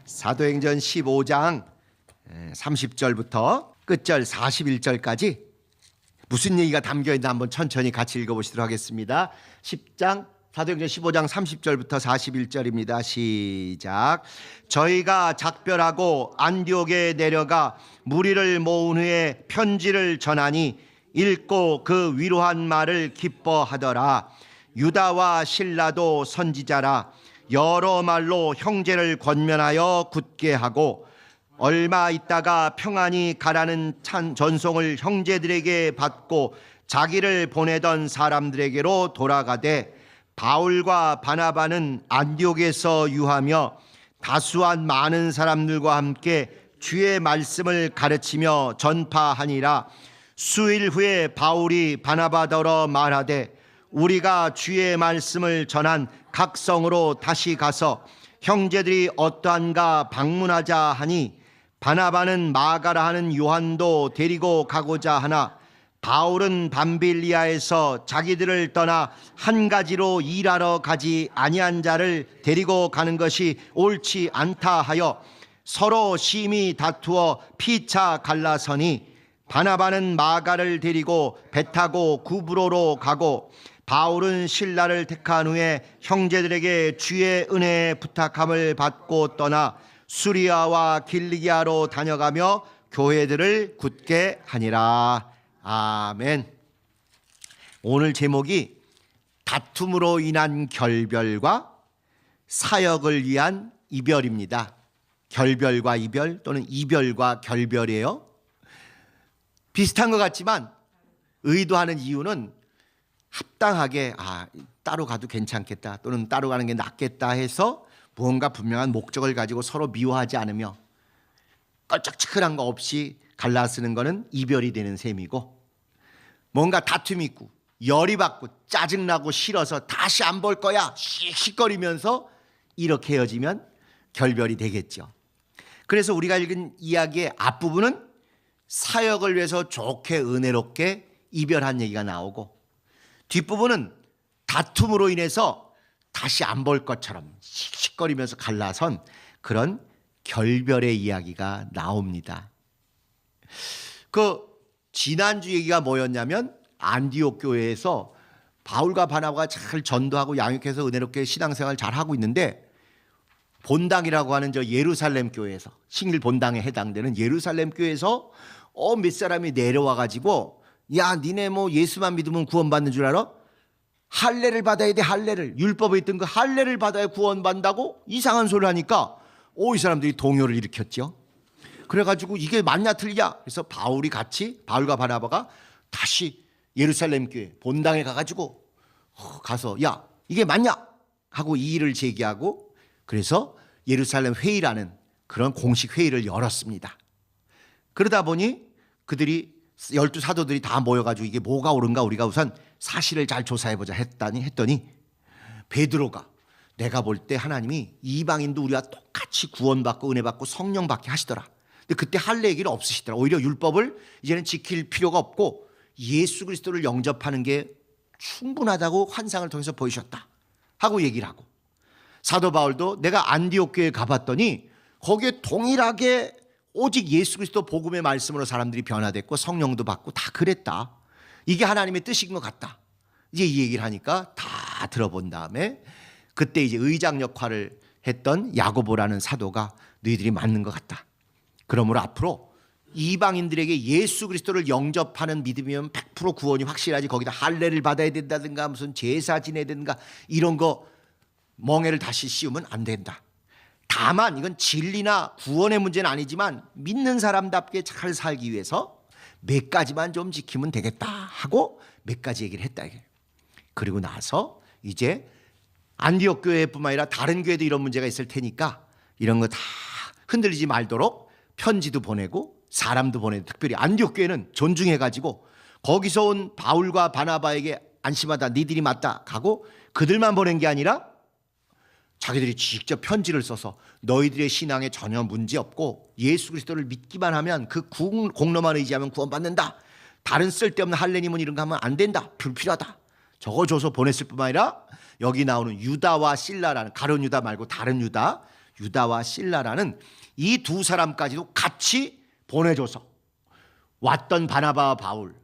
사도행전 15장 30절부터 끝절 41절까지 무슨 얘기가 담겨있나 한번 천천히 같이 읽어보시도록 하겠습니다. 사도행전 15장 30절부터 41절입니다. 시작. 저희가 작별하고 안디옥에 내려가 무리를 모은 후에 편지를 전하니 읽고 그 위로한 말을 기뻐하더라. 유다와 실라도 선지자라. 여러 말로 형제를 권면하여 굳게 하고 얼마 있다가 평안히 가라는 전송을 형제들에게 받고 자기를 보내던 사람들에게로 돌아가되 바울과 바나바는 안디옥에서 유하며 다수한 많은 사람들과 함께 주의 말씀을 가르치며 전파하니라. 수일 후에 바울이 바나바더러 말하되 우리가 주의 말씀을 전한 각 성으로 다시 가서 형제들이 어떠한가 방문하자 하니 바나바는 마가라 하는 요한도 데리고 가고자 하나 바울은 밤빌리아에서 자기들을 떠나 한 가지로 일하러 가지 아니한 자를 데리고 가는 것이 옳지 않다 하여 서로 심히 다투어 피차 갈라서니 바나바는 마가를 데리고 배 타고 구브로로 가고 바울은 실라를 택한 후에 형제들에게 주의 은혜에 부탁함을 받고 떠나 수리아와 길리기아로 다녀가며 교회들을 굳게 하니라. 아멘. 오늘 제목이 다툼으로 인한 결별과 사역을 위한 이별입니다. 결별과 이별 또는 이별과 결별이에요. 비슷한 것 같지만 의도하는 이유는 합당하게 따로 가도 괜찮겠다 또는 따로 가는 게 낫겠다 해서 무언가 분명한 목적을 가지고 서로 미워하지 않으며 껄쩍지근한 거 없이 갈라쓰는 거는 이별이 되는 셈이고, 뭔가 다툼이 있고 열이 받고 짜증나고 싫어서 다시 안 볼 거야 씩씩거리면서 이렇게 헤어지면 결별이 되겠죠. 그래서 우리가 읽은 이야기의 앞부분은 사역을 위해서 좋게 은혜롭게 이별한 얘기가 나오고, 뒷부분은 다툼으로 인해서 다시 안 볼 것처럼 씩씩거리면서 갈라선 그런 결별의 이야기가 나옵니다. 지난주 얘기가 뭐였냐면 안디옥 교회에서 바울과 바나바가 잘 전도하고 양육해서 은혜롭게 신앙생활 잘 하고 있는데, 본당이라고 하는 예루살렘 교회에서, 신일 본당에 해당되는 예루살렘 교회에서 몇 사람이 내려와 가지고 야, 니네 예수만 믿으면 구원받는 줄 알아? 할례를 받아야 돼. 할례를, 율법에 있던 그 할례를 받아야 구원받는다고 이상한 소리를 하니까 이 사람들이 동요를 일으켰죠. 그래가지고 이게 맞냐 틀리냐, 그래서 바울과 바나바가 다시 예루살렘 교회 본당에 가가지고 가서 야, 이게 맞냐 하고 이의를 제기하고, 그래서 예루살렘 회의라는 그런 공식 회의를 열었습니다. 그러다 보니 그들이 12사도들이 다 모여가지고 이게 뭐가 옳은가 우리가 우선 사실을 잘 조사해보자 했더니 베드로가 내가 볼 때 하나님이 이방인도 우리와 똑같이 구원받고 은혜받고 성령 받게 하시더라. 근데 그때 할례 얘기는 없으시더라. 오히려 율법을 이제는 지킬 필요가 없고 예수 그리스도를 영접하는 게 충분하다고 환상을 통해서 보이셨다 하고 얘기를 하고, 사도 바울도 내가 안디옥 교회에 가봤더니 거기에 동일하게 오직 예수 그리스도 복음의 말씀으로 사람들이 변화됐고 성령도 받고 다 그랬다. 이게 하나님의 뜻인 것 같다. 이제 이 얘기를 하니까 다 들어본 다음에 그때 이제 의장 역할을 했던 야고보라는 사도가 너희들이 맞는 것 같다. 그러므로 앞으로 이방인들에게 예수 그리스도를 영접하는 믿음이면 100% 구원이 확실하지, 거기다 할례를 받아야 된다든가 무슨 제사 지내야 된다든가 이런 거 멍에를 다시 씌우면 안 된다. 다만 이건 진리나 구원의 문제는 아니지만 믿는 사람답게 잘 살기 위해서 몇 가지만 좀 지키면 되겠다 하고 몇 가지 얘기를 했다. 그리고 나서 이제 안디옥 교회뿐만 아니라 다른 교회도 이런 문제가 있을 테니까 이런 거 다 흔들리지 말도록 편지도 보내고 사람도 보내고, 특별히 안디옥 교회는 존중해가지고 거기서 온 바울과 바나바에게 안심하다, 니들이 맞다 하고 그들만 보낸 게 아니라 자기들이 직접 편지를 써서 너희들의 신앙에 전혀 문제 없고 예수 그리스도를 믿기만 하면 그 공로만 의지하면 구원받는다. 다른 쓸데없는 할례니문 이런 거 하면 안 된다. 불필요하다. 적어줘서 보냈을 뿐만 아니라 여기 나오는 유다와 실라라는, 가룟 유다 말고 다른 유다, 유다와 실라라는 이 두 사람까지도 같이 보내줘서 왔던 바나바와 바울,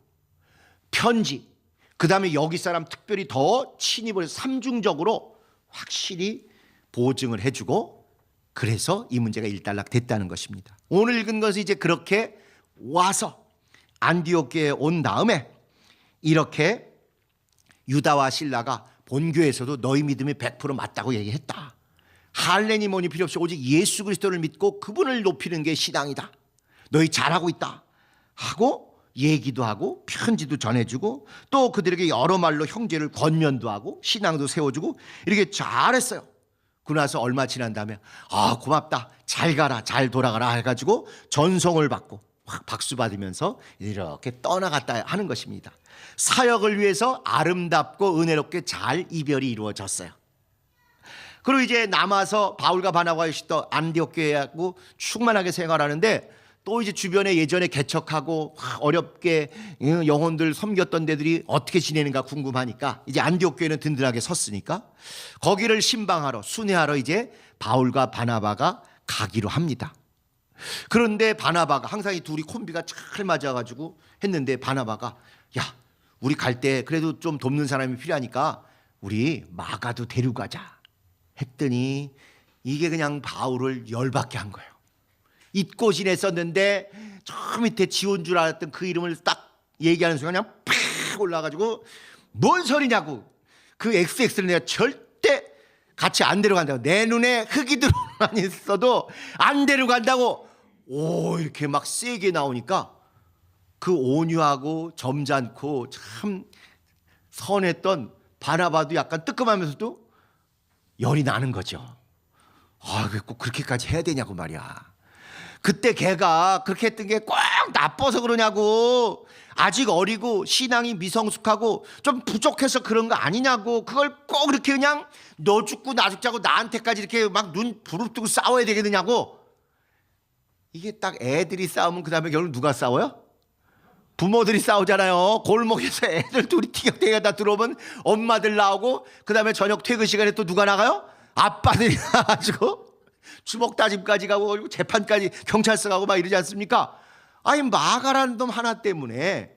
편지, 그 다음에 여기 사람 특별히 더 친입을 삼중적으로 확실히 보증을 해주고, 그래서 이 문제가 일단락 됐다는 것입니다. 오늘 읽은 것은 이제 그렇게 와서 안디옥교에 온 다음에 이렇게 유다와 실라가 본교에서도 너희 믿음이 100% 맞다고 얘기했다. 할례니 뭐니 필요 없이 오직 예수 그리스도를 믿고 그분을 높이는 게 신앙이다. 너희 잘하고 있다 하고 얘기도 하고 편지도 전해주고 또 그들에게 여러 말로 형제를 권면도 하고 신앙도 세워주고 이렇게 잘했어요. 그러고 나서 얼마 지난 다음에 고맙다, 잘 가라, 잘 돌아가라 해가지고 전송을 받고 확 박수 받으면서 이렇게 떠나갔다 하는 것입니다. 사역을 위해서 아름답고 은혜롭게 잘 이별이 이루어졌어요. 그리고 이제 남아서 바울과 바나바가 있었던 안디옥 교회하고 충만하게 생활하는데, 또 이제 주변에 예전에 개척하고 어렵게 영혼들 섬겼던 데들이 어떻게 지내는가 궁금하니까 이제 안디옥 교회는 든든하게 섰으니까 거기를 신방하러 순회하러 이제 바울과 바나바가 가기로 합니다. 그런데 바나바가 항상 이 둘이 콤비가 잘 맞아가지고 했는데, 바나바가 야, 우리 갈 때 그래도 좀 돕는 사람이 필요하니까 우리 마가도 데려가자 했더니 이게 그냥 바울을 열받게 한 거예요. 잊고 지냈었는데 저 밑에 지온 줄 알았던 그 이름을 딱 얘기하는 순간 그냥 팍 올라가지고 뭔 소리냐고, 그 XX를 내가 절대 같이 안 데려간다고, 내 눈에 흙이 들어만 있어도 안 데려간다고 이렇게 막 세게 나오니까 그 온유하고 점잖고 참 선했던 바나바도 약간 뜨끔하면서도 열이 나는 거죠. 왜 꼭 그렇게까지 해야 되냐고 말이야. 그때 걔가 그렇게 했던 게 꼭 나빠서 그러냐고, 아직 어리고 신앙이 미성숙하고 좀 부족해서 그런 거 아니냐고, 그걸 꼭 그렇게 그냥 너 죽고 나 죽자고 나한테까지 이렇게 막 눈 부릅뜨고 싸워야 되겠느냐고. 이게 딱 애들이 싸우면 그 다음에 결국 누가 싸워요? 부모들이 싸우잖아요. 골목에서 애들 둘이 티격태격 들어오면 엄마들 나오고, 그 다음에 저녁 퇴근 시간에 또 누가 나가요? 아빠들이 나가지고 주먹 다짐까지 가고 그리고 재판까지 경찰서 가고 막 이러지 않습니까? 아니 마가라는 놈 하나 때문에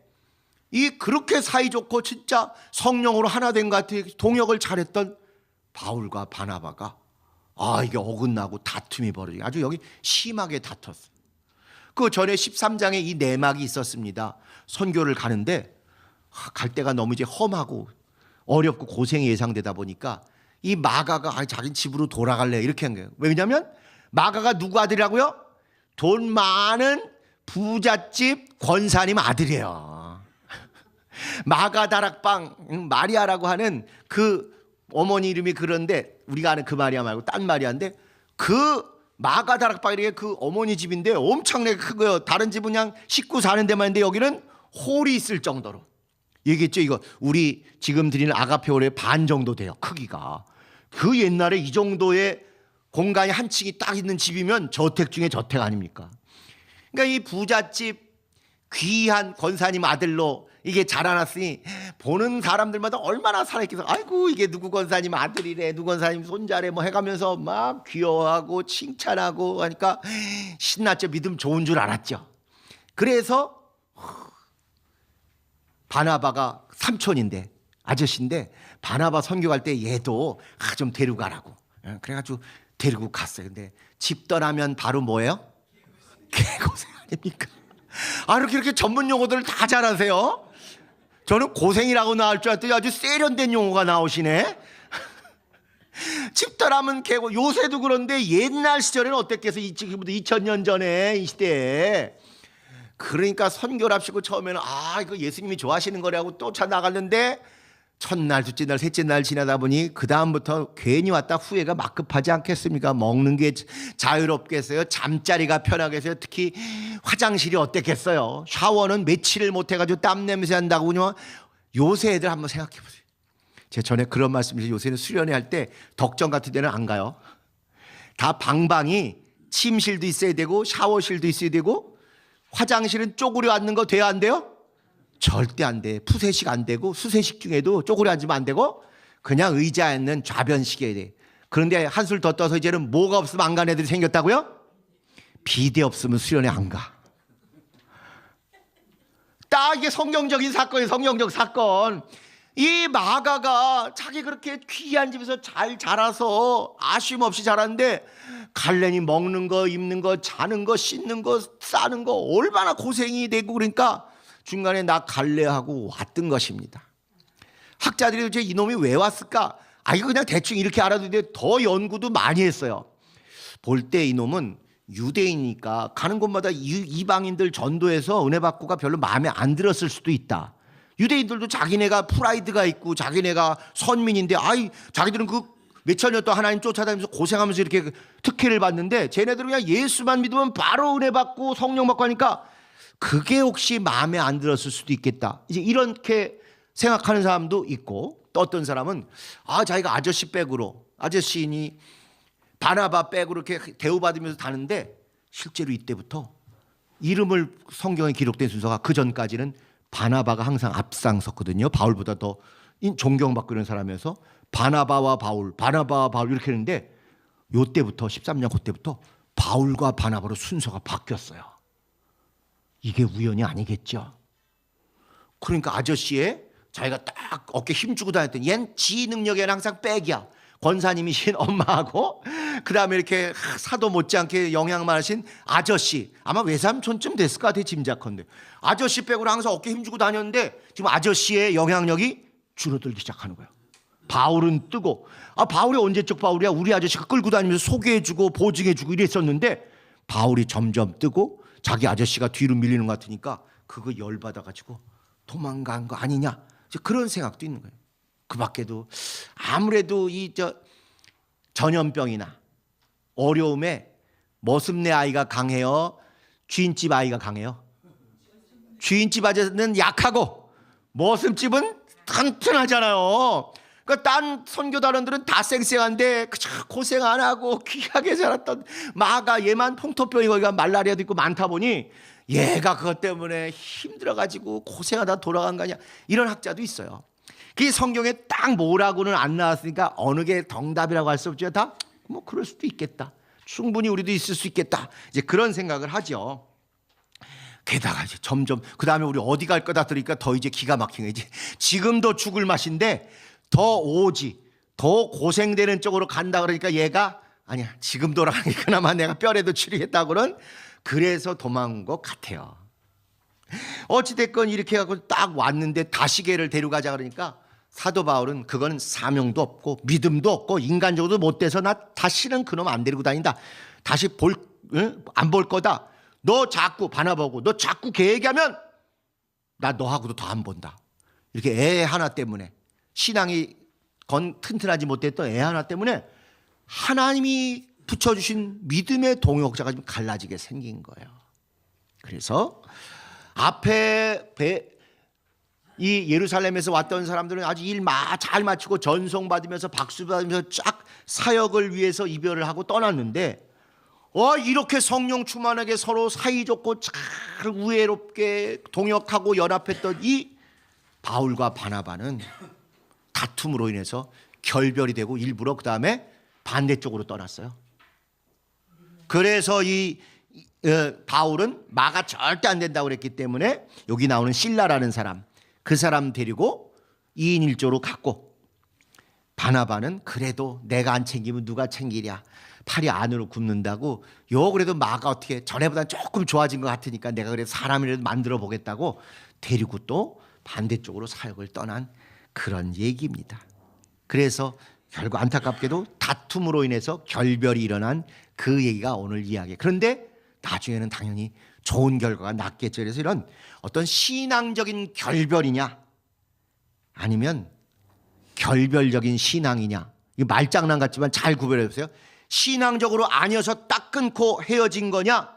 이 그렇게 사이좋고 진짜 성령으로 하나 된 것 같아 동역을 잘했던 바울과 바나바가 이게 어긋나고 다툼이 벌어지고 아주 여기 심하게 다퉜어요. 그 전에 13장에 이 내막이 있었습니다. 선교를 가는데 갈 때가 너무 이제 험하고 어렵고 고생이 예상되다 보니까 이 마가가 자기 집으로 돌아갈래 이렇게 한 거예요. 왜냐하면 마가가 누구 아들이라고요? 돈 많은 부잣집 권사님 아들이에요. 마가 다락방 마리아라고 하는 그 어머니 이름이 그런데 우리가 아는 그 마리아 말고 딴 마리아인데, 그 마가 다락방이 그 어머니 집인데 엄청나게 크고요. 다른 집은 그냥 식구 사는 데만 있는데 여기는 홀이 있을 정도로, 얘기했죠. 이거 우리 지금 드리는 아가페 홀의 반 정도 돼요, 크기가. 그 옛날에 이 정도의 공간이 한 층이 딱 있는 집이면 저택 중에 저택 아닙니까? 그러니까 이 부잣집 귀한 권사님 아들로 이게 자라났으니 보는 사람들마다 얼마나 살아있겠어. 아이고 이게 누구 권사님 아들이래, 누구 권사님 손자래 뭐 해가면서 막 귀여워하고 칭찬하고 하니까 신났죠. 믿음 좋은 줄 알았죠. 그래서 바나바가 삼촌인데 아저씨인데 바나바 선교 갈 때 얘도 좀 데리고 가라고 그래가지고 데리고 갔어요. 근데 집 떠나면 바로 뭐예요? 개고생 아닙니까? 이렇게 전문 용어들을 다 잘하세요. 저는 고생이라고 나올 줄 알았더니 아주 세련된 용어가 나오시네. 집 떠나면 개고. 요새도 그런데 옛날 시절에는 어땠겠어요? 지금부터 2000년 전에 이 시대에. 그러니까 선교랍시고 처음에는 이거 예수님이 좋아하시는 거라고 또 나갔는데 첫날, 둘째 날, 셋째 날 지나다 보니 그 다음부터 괜히 왔다 후회가 막급하지 않겠습니까? 먹는 게 자유롭겠어요? 잠자리가 편하겠어요? 특히 화장실이 어땠겠어요? 샤워는 며칠을 못해가지고 땀 냄새 난다고. 요새 애들 한번 생각해 보세요. 제가 전에 그런 말씀드렸어요. 요새는 수련회 할 때 덕정 같은 데는 안 가요. 다 방방이 침실도 있어야 되고 샤워실도 있어야 되고, 화장실은 쪼그려 앉는 거 돼야 안 돼요? 절대 안 돼. 푸세식 안 되고, 수세식 중에도 쪼그려 앉으면 안 되고, 그냥 의자에 있는 좌변식이어야 돼. 그런데 한술 더 떠서 이제는 뭐가 없으면 안 가는 애들이 생겼다고요? 비대 없으면 수련회 안 가. 딱 이게 성경적인 사건이에요. 성경적 사건. 이 마가가 자기 그렇게 귀한 집에서 잘 자라서 아쉬움 없이 자랐는데 갈렙이 먹는 거, 입는 거, 자는 거, 씻는 거, 싸는 거 얼마나 고생이 되고 그러니까 중간에 나 갈래하고 왔던 것입니다. 학자들이 도대체 이놈이 왜 왔을까? 이거 그냥 대충 이렇게 알아두는데 더 연구도 많이 했어요. 볼 때 이놈은 유대인이니까 가는 곳마다 이방인들 전도해서 은혜 받고가 별로 마음에 안 들었을 수도 있다. 유대인들도 자기네가 프라이드가 있고 자기네가 선민인데 자기들은 그 몇천 년 동안 하나님 쫓아다니면서 고생하면서 이렇게 특혜를 받는데 쟤네들은 그냥 예수만 믿으면 바로 은혜 받고 성령 받고 하니까 그게 혹시 마음에 안 들었을 수도 있겠다. 이제 이렇게 생각하는 사람도 있고 또 어떤 사람은 자기가 아저씨 백으로 아저씨니 바나바 백으로 이렇게 대우받으면서 다는데 실제로 이때부터 이름을 성경에 기록된 순서가 그 전까지는 바나바가 항상 앞장섰거든요. 바울보다 더 존경받고 이런 사람이어서 바나바와 바울 이렇게 했는데 요때부터 13년 그때부터 바울과 바나바로 순서가 바뀌었어요. 이게 우연이 아니겠죠. 그러니까 아저씨의 자기가 딱 어깨 힘주고 다녔더니 얜 지 능력에는 항상 백이야. 권사님이신 엄마하고 그 다음에 이렇게 사도 못지않게 영향만 하신 아저씨, 아마 외삼촌쯤 됐을 것 같아요. 짐작컨대 아저씨 백으로 항상 어깨 힘주고 다녔는데 지금 아저씨의 영향력이 줄어들기 시작하는 거예요. 바울은 뜨고 바울이 언제적 바울이야? 우리 아저씨가 끌고 다니면서 소개해주고 보증해주고 이랬었는데 바울이 점점 뜨고 자기 아저씨가 뒤로 밀리는 것 같으니까 그거 열받아가지고 도망간 거 아니냐, 그런 생각도 있는 거예요. 그 밖에도 아무래도 전염병이나 어려움에 머슴네 아이가 강해요? 주인집 아이가 강해요? 주인집 아저씨는 약하고 머슴집은 튼튼하잖아요. 그러니까 딴 선교단원들은 다 쌩쌩한데 고생 안 하고 귀하게 자랐던 마가 얘만 풍토병이 거기가 말라리아도 있고 많다 보니 얘가 그것 때문에 힘들어가지고 고생하다 돌아간 거 아니야, 이런 학자도 있어요. 그 성경에 딱 뭐라고는 안 나왔으니까 어느 게 정답이라고 할 수 없죠. 다 뭐 그럴 수도 있겠다. 충분히 우리도 있을 수 있겠다. 이제 그런 생각을 하죠. 게다가 이제 점점 그 다음에 우리 어디 갈 거다 들으니까 더 이제 기가 막힌 거지. 지금도 죽을 맛인데 더 오지, 더 고생되는 쪽으로 간다 그러니까 얘가 아니야, 지금 돌아가는 게 그나마 내가 뼈라도 치르겠다고는 그래서 도망온 것 같아요. 어찌됐건 이렇게 해갖고 딱 왔는데 다시 걔를 데려가자 그러니까 사도 바울은 그거는 사명도 없고 믿음도 없고 인간적으로도 못 돼서 나 다시는 그놈 안 데리고 다닌다. 다시 안 볼 거다. 너 자꾸 바나바고 너 자꾸 걔 얘기하면 나 너하고도 더 안 본다. 이렇게 애 하나 때문에 신앙이 튼튼하지 못했던 애 하나 때문에 하나님이 붙여주신 믿음의 동역자가 좀 갈라지게 생긴 거예요. 그래서 앞에 이 예루살렘에서 왔던 사람들은 아주 일 잘 마치고 전송 받으면서 박수 받으면서 쫙 사역을 위해서 이별을 하고 떠났는데 이렇게 성령 충만하게 서로 사이좋고 잘 우애롭게 동역하고 연합했던 이 바울과 바나바는 다툼으로 인해서 결별이 되고 일부러 그 다음에 반대쪽으로 떠났어요. 그래서 이 바울은 마가 절대 안 된다고 그랬기 때문에 여기 나오는 실라라는 사람, 그 사람 데리고 2인 1조로 갔고, 바나바는 그래도 내가 안 챙기면 누가 챙기랴, 팔이 안으로 굽는다고 그래도 마가 어떻게 전에보다는 조금 좋아진 것 같으니까 내가 그래도 사람이라도 만들어 보겠다고 데리고 또 반대쪽으로 사역을 떠난 그런 얘기입니다. 그래서 결국 안타깝게도 다툼으로 인해서 결별이 일어난 그 얘기가 오늘 이야기. 그런데 나중에는 당연히 좋은 결과가 났겠죠. 그래서 이런 어떤 신앙적인 결별이냐 아니면 결별적인 신앙이냐, 이 말장난 같지만 잘 구별해 보세요. 신앙적으로 아니어서 딱 끊고 헤어진 거냐,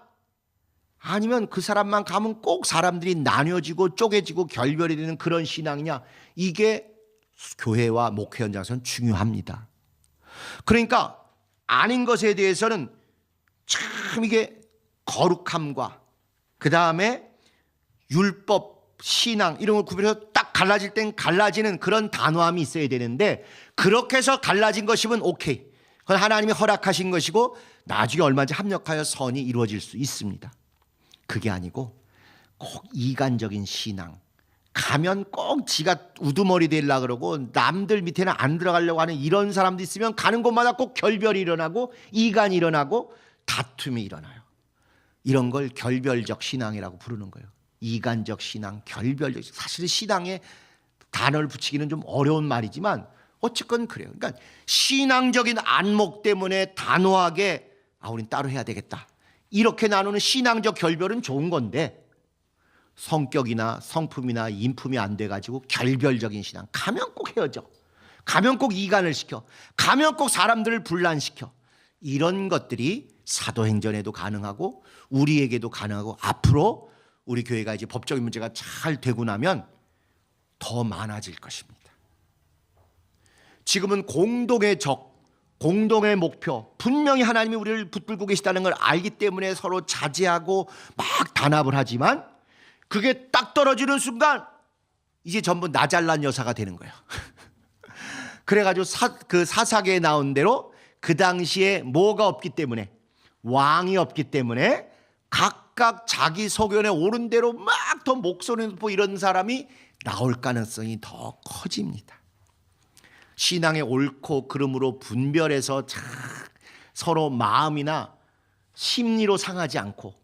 아니면 그 사람만 가면 꼭 사람들이 나뉘어지고 쪼개지고 결별이 되는 그런 신앙이냐, 이게 교회와 목회 현장에서는 중요합니다. 그러니까 아닌 것에 대해서는 참 이게 거룩함과 그 다음에 율법, 신앙 이런 걸 구별해서 딱 갈라질 땐 갈라지는 그런 단호함이 있어야 되는데, 그렇게 해서 갈라진 것이면 오케이. 그건 하나님이 허락하신 것이고 나중에 얼마든지 합력하여 선이 이루어질 수 있습니다. 그게 아니고 꼭 이간적인 신앙, 가면 꼭 지가 우두머리 되려고 그러고 남들 밑에는 안 들어가려고 하는 이런 사람도 있으면 가는 곳마다 꼭 결별이 일어나고 이간이 일어나고 다툼이 일어나요. 이런 걸 결별적 신앙이라고 부르는 거예요. 이간적 신앙, 결별적 신앙. 사실 신앙에 단어를 붙이기는 좀 어려운 말이지만 어쨌건 그래요. 그러니까 신앙적인 안목 때문에 단호하게 우린 따로 해야 되겠다, 이렇게 나누는 신앙적 결별은 좋은 건데, 성격이나 성품이나 인품이 안 돼가지고 결별적인 신앙, 가면 꼭 헤어져, 가면 꼭 이간을 시켜, 가면 꼭 사람들을 분란시켜, 이런 것들이 사도행전에도 가능하고 우리에게도 가능하고 앞으로 우리 교회가 이제 법적인 문제가 잘 되고 나면 더 많아질 것입니다. 지금은 공동의 적, 공동의 목표, 분명히 하나님이 우리를 붙들고 계시다는 걸 알기 때문에 서로 자제하고 막 단합을 하지만 그게 딱 떨어지는 순간 이제 전부 나 잘난 여사가 되는 거예요. 그래가지고 그 사사기에 나온 대로 그 당시에 뭐가 없기 때문에, 왕이 없기 때문에 각각 자기 소견에 옳은 대로 막 더 목소리 높고 이런 사람이 나올 가능성이 더 커집니다. 신앙의 옳고 그름으로 분별해서 서로 마음이나 심리로 상하지 않고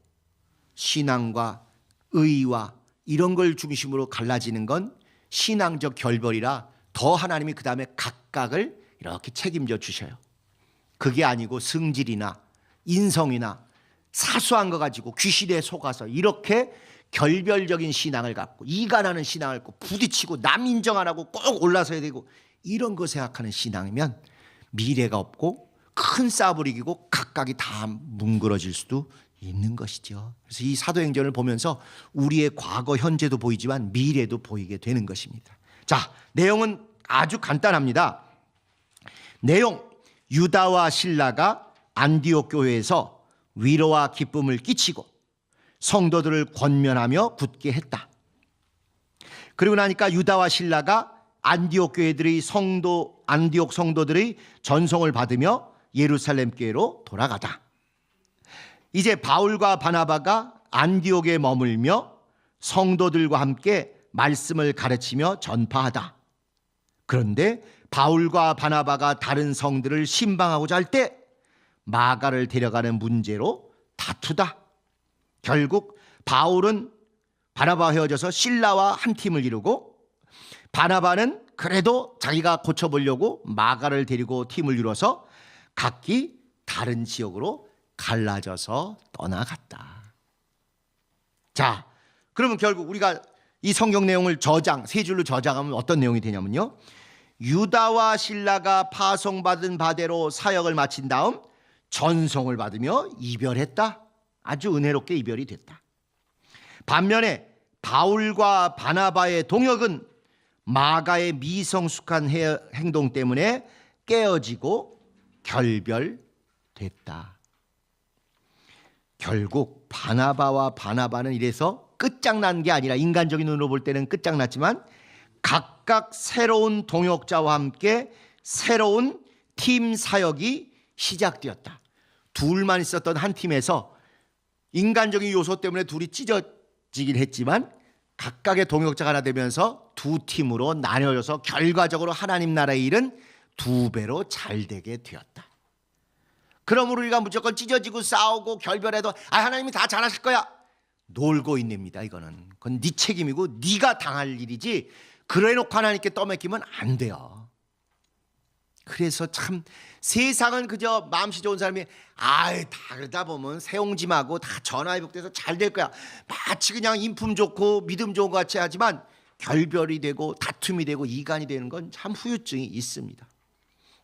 신앙과 의와 이런 걸 중심으로 갈라지는 건 신앙적 결별이라 더 하나님이 그 다음에 각각을 이렇게 책임져 주셔요. 그게 아니고 승질이나 인성이나 사소한 거 가지고 귀신에 속아서 이렇게 결별적인 신앙을 갖고 이간하는 신앙을 갖고 부딪히고 남 인정 안 하고 꼭 올라서야 되고 이런 거 생각하는 신앙이면 미래가 없고 큰 싸움을 이기고 각각이 다 뭉그러질 수도 있는 것이죠. 그래서 이 사도행전을 보면서 우리의 과거 현재도 보이지만 미래도 보이게 되는 것입니다. 자, 내용은 아주 간단합니다. 내용, 유다와 실라가 안디옥 교회에서 위로와 기쁨을 끼치고 성도들을 권면하며 굳게 했다. 그리고 나니까 유다와 실라가 안디옥 교회들의 안디옥 성도들의 전송을 받으며 예루살렘 교회로 돌아가다. 이제 바울과 바나바가 안디옥에 머물며 성도들과 함께 말씀을 가르치며 전파하다. 그런데 바울과 바나바가 다른 성들을 신방하고자 할 때 마가를 데려가는 문제로 다투다. 결국 바울은 바나바와 헤어져서 실라와 한 팀을 이루고 바나바는 그래도 자기가 고쳐보려고 마가를 데리고 팀을 이뤄서 각기 다른 지역으로 갈라져서 떠나갔다. 자, 그러면 결국 우리가 이 성경 내용을 세 줄로 저장하면 어떤 내용이 되냐면요, 유다와 실라가 파송받은 바대로 사역을 마친 다음 전송을 받으며 이별했다. 아주 은혜롭게 이별이 됐다. 반면에 바울과 바나바의 동역은 마가의 미성숙한 행동 때문에 깨어지고 결별됐다. 결국 바나바와 바나바는 이래서 끝장난 게 아니라, 인간적인 눈으로 볼 때는 끝장났지만 각각 새로운 동역자와 함께 새로운 팀 사역이 시작되었다. 둘만 있었던 한 팀에서 인간적인 요소 때문에 둘이 찢어지긴 했지만 각각의 동역자가 하나 되면서 두 팀으로 나뉘어져서 결과적으로 하나님 나라의 일은 2배로 잘 되게 되었다. 그러므로 우리가 무조건 찢어지고 싸우고 결별해도 하나님이 다 잘하실 거야, 놀고 있습니다. 이거는 그건 네 책임이고 네가 당할 일이지 그래놓고 하나님께 떠맡기면 안 돼요. 그래서 참 세상은 그저 마음씨 좋은 사람이 다 그러다 보면 새옹짐하고 다 전화위복돼서 잘 될 거야, 마치 그냥 인품 좋고 믿음 좋은 것 같이 하지만 결별이 되고 다툼이 되고 이간이 되는 건 참 후유증이 있습니다.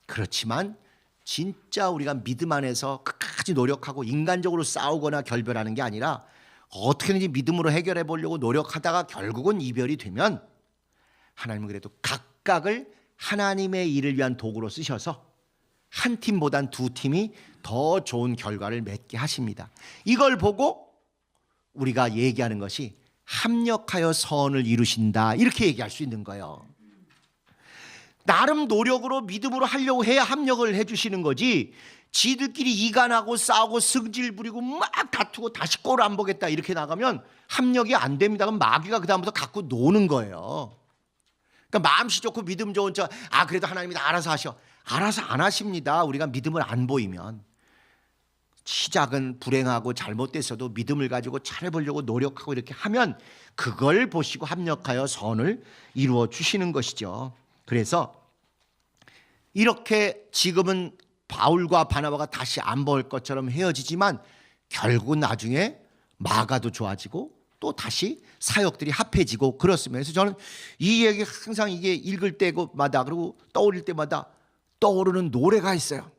그렇지만 진짜 우리가 믿음 안에서 끝까지 노력하고 인간적으로 싸우거나 결별하는 게 아니라 어떻게든지 믿음으로 해결해 보려고 노력하다가 결국은 이별이 되면 하나님은 그래도 각각을 하나님의 일을 위한 도구로 쓰셔서 한 팀보단 두 팀이 더 좋은 결과를 맺게 하십니다. 이걸 보고 우리가 얘기하는 것이 합력하여 선을 이루신다, 이렇게 얘기할 수 있는 거예요. 나름 노력으로 믿음으로 하려고 해야 합력을 해주시는 거지, 지들끼리 이간하고 싸우고 승질 부리고 막 다투고 다시 꼴 안 보겠다 이렇게 나가면 합력이 안 됩니다. 그럼 마귀가 그다음부터 갖고 노는 거예요. 그러니까 마음씨 좋고 믿음 좋은 척, 그래도 하나님이 다 알아서 하셔. 알아서 안 하십니다. 우리가 믿음을 안 보이면. 시작은 불행하고 잘못됐어도 믿음을 가지고 잘해보려고 노력하고 이렇게 하면 그걸 보시고 합력하여 선을 이루어 주시는 것이죠. 그래서 이렇게 지금은 바울과 바나바가 다시 안 볼 것처럼 헤어지지만 결국 나중에 마가도 좋아지고 또 다시 사역들이 합해지고 그렇습니다. 그래서 저는 이 얘기 항상 이게 읽을 때마다 그리고 떠올릴 때마다 떠오르는 노래가 있어요.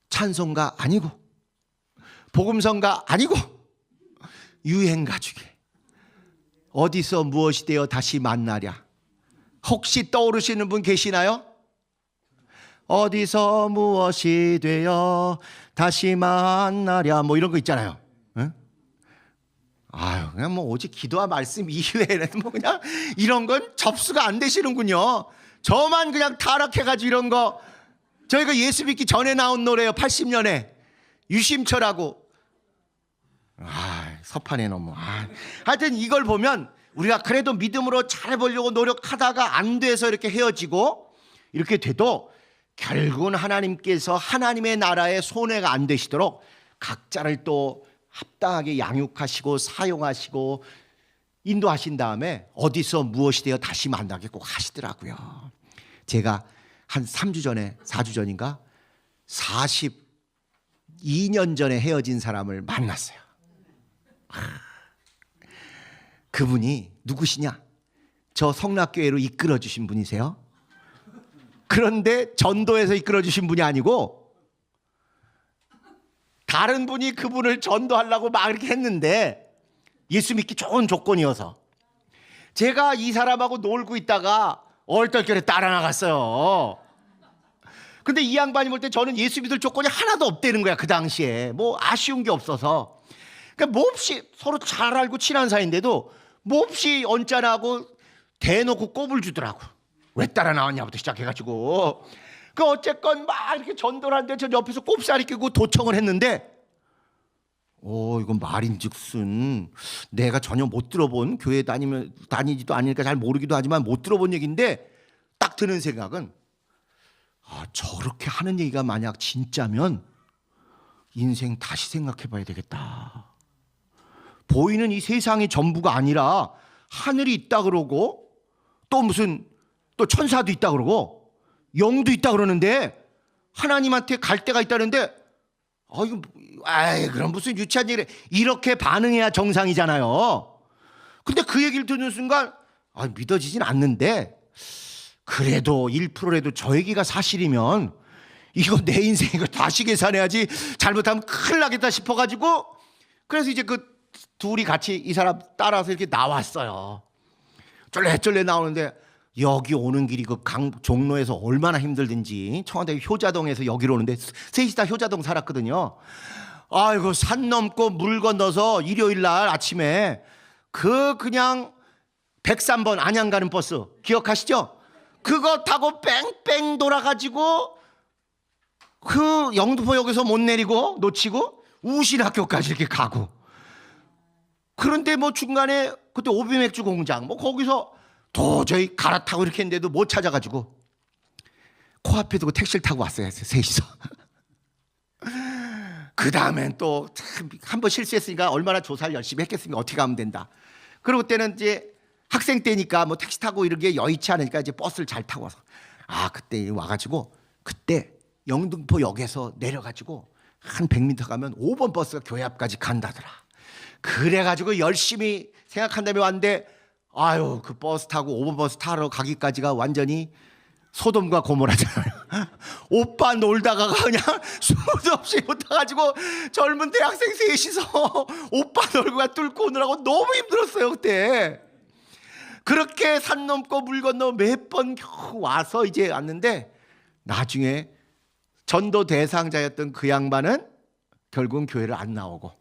찬송가 아니고 복음성가 아니고 유행가 중에 어디서 무엇이 되어 다시 만나랴. 혹시 떠오르시는 분 계시나요? 어디서 무엇이 되어 다시 만나랴 뭐 이런 거 있잖아요. 응? 그냥 뭐 오직 기도와 말씀 이외에는 뭐 그냥 이런 건 접수가 안 되시는군요. 저만 그냥 타락해가지고 이런 거. 저희가 예수 믿기 전에 나온 노래예요. 80년에 유심철하고 서판에 너무 하여튼 이걸 보면 우리가 그래도 믿음으로 잘해보려고 노력하다가 안 돼서 이렇게 헤어지고 이렇게 돼도 결국은 하나님께서 하나님의 나라에 손해가 안 되시도록 각자를 또 합당하게 양육하시고 사용하시고 인도하신 다음에 어디서 무엇이 되어 다시 만나게 꼭 하시더라고요. 제가 한 3주 전에 4주 전인가 42년 전에 헤어진 사람을 만났어요. 그분이 누구시냐? 저 성락교회로 이끌어 주신 분이세요. 그런데 전도해서 이끌어 주신 분이 아니고 다른 분이 그분을 전도하려고 막 이렇게 했는데 예수 믿기 좋은 조건이어서 제가 이 사람하고 놀고 있다가 얼떨결에 따라 나갔어요. 근데 이 양반이 볼 때 저는 예수 믿을 조건이 하나도 없다는 거야. 그 당시에 뭐 아쉬운 게 없어서. 그러니까 몹시 서로 잘 알고 친한 사이인데도 몹시 언짢아하고 대놓고 꼽을 주더라고. 왜 따라 나왔냐부터 시작해가지고 그 어쨌건 막 이렇게 전도를 하는데 저 옆에서 꼽사리 끼고 도청을 했는데 이건 말인즉슨 내가 전혀 못 들어본 교회 다니지도 않으니까 잘 모르기도 하지만 못 들어본 얘기인데 딱 드는 생각은 저렇게 하는 얘기가 만약 진짜면 인생 다시 생각해 봐야 되겠다. 보이는 이 세상이 전부가 아니라 하늘이 있다 그러고 또 무슨 또 천사도 있다 그러고 영도 있다 그러는데 하나님한테 갈 데가 있다는데 그럼 무슨 유치한 얘기를 이렇게 반응해야 정상이잖아요. 근데 그 얘기를 듣는 순간 믿어지진 않는데 그래도 1%라도 저 얘기가 사실이면 이거 내 인생 이거 다시 계산해야지 잘못하면 큰일 나겠다 싶어가지고 그래서 이제 그 둘이 같이 이 사람 따라서 이렇게 나왔어요. 쫄래쫄래 나오는데 여기 오는 길이 그 종로에서 얼마나 힘들든지 청와대 효자동에서 여기로 오는데 셋이 다 효자동 살았거든요. 산 넘고 물 건너서 일요일 날 아침에 그냥 103번 안양 가는 버스 기억하시죠? 그거 타고 뺑뺑 돌아가지고 그 영등포역에서 못 내리고 놓치고 우신학교까지 이렇게 가고 그런데 뭐 중간에 그때 오비맥주 공장 뭐 거기서 도저히 갈아타고 이렇게 했는데도 못 찾아가지고 코앞에 두고 택시를 타고 왔어요. 셋이서. 그 다음엔 또 한 번 실수했으니까 얼마나 조사를 열심히 했겠습니까? 어떻게 하면 된다. 그리고 그때는 이제 학생 때니까 뭐 택시 타고 이런 게 여의치 않으니까 이제 버스를 잘 타고 와서 그때 와가지고 그때 영등포역에서 내려가지고 한 100m 가면 5번 버스가 교회 앞까지 간다더라. 그래가지고 열심히 생각한 다음에 왔는데 그 버스 타고 5번 버스 타러 가기까지가 완전히 소돔과 고모라잖아요. 오빠 놀다가 그냥 수도 없이 못타가지고 젊은 대학생 셋이서 오빠 놀고 뚫고 오느라고 너무 힘들었어요 그때. 그렇게 산 넘고 물 건너 몇 번 겨우 와서 이제 왔는데 나중에 전도 대상자였던 그 양반은 결국은 교회를 안 나오고